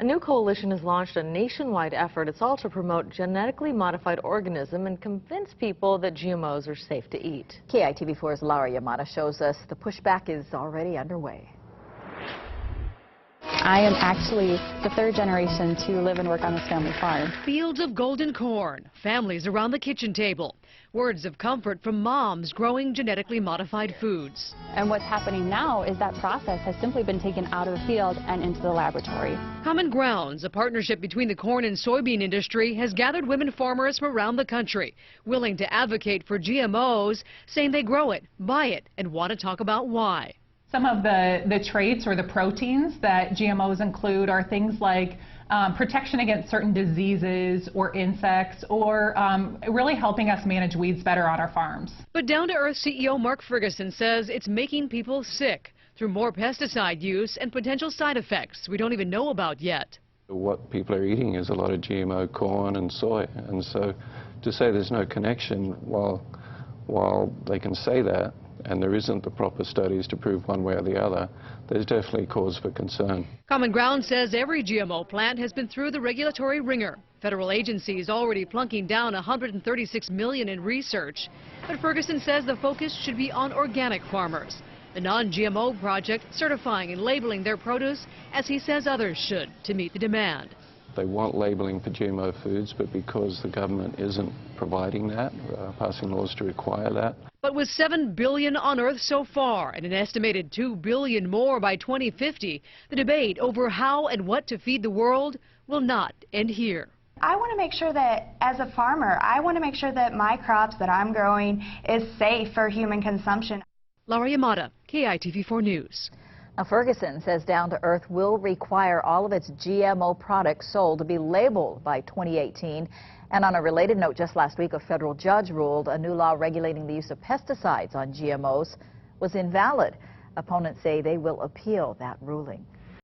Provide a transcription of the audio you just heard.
A new coalition has launched a nationwide effort. It's all to promote genetically modified organism and convince people that GMOs are safe to eat. KITV4's Laura Yamada shows us the pushback is already underway. I am actually the third generation to live and work on this family farm. Fields of golden corn, families around the kitchen table. Words of comfort from moms growing genetically modified foods. And what's happening now is that process has simply been taken out of the field and into the laboratory. Common Grounds, a partnership between the corn and soybean industry, has gathered women farmers from around the country, willing to advocate for GMOs, saying they grow it, buy it, and want to talk about why. Some of the traits or the proteins that GMOs include are things like protection against certain diseases or insects, or really helping us manage weeds better on our farms. But Down to Earth CEO Mark Ferguson says it's making people sick through more pesticide use and potential side effects we don't even know about yet. What people are eating is a lot of GMO corn and soy, and so to say there's no connection, while they can say that, and there isn't the proper studies to prove one way or the other, there's definitely cause for concern. Common Ground says every GMO plant has been through the regulatory ringer. Federal agencies already plunking down $136 million in research. But Ferguson says the focus should be on organic farmers. The non-GMO project certifying and labeling their produce, as he says others should, to meet the demand. They want labeling for GMO foods, but because the government isn't providing that, passing laws to require that. But with $7 billion unearthed so far and an estimated $2 billion more by 2050, the debate over how and what to feed the world will not end here. I want to make sure that, as a farmer, I want to make sure that my crops that I'm growing is safe for human consumption. Laura Yamada, KITV4 News. Now, Ferguson says Down to Earth will require all of its GMO products sold to be labeled by 2018. And on a related note, just last week, a federal judge ruled a new law regulating the use of pesticides on GMOs was invalid. Opponents say they will appeal that ruling.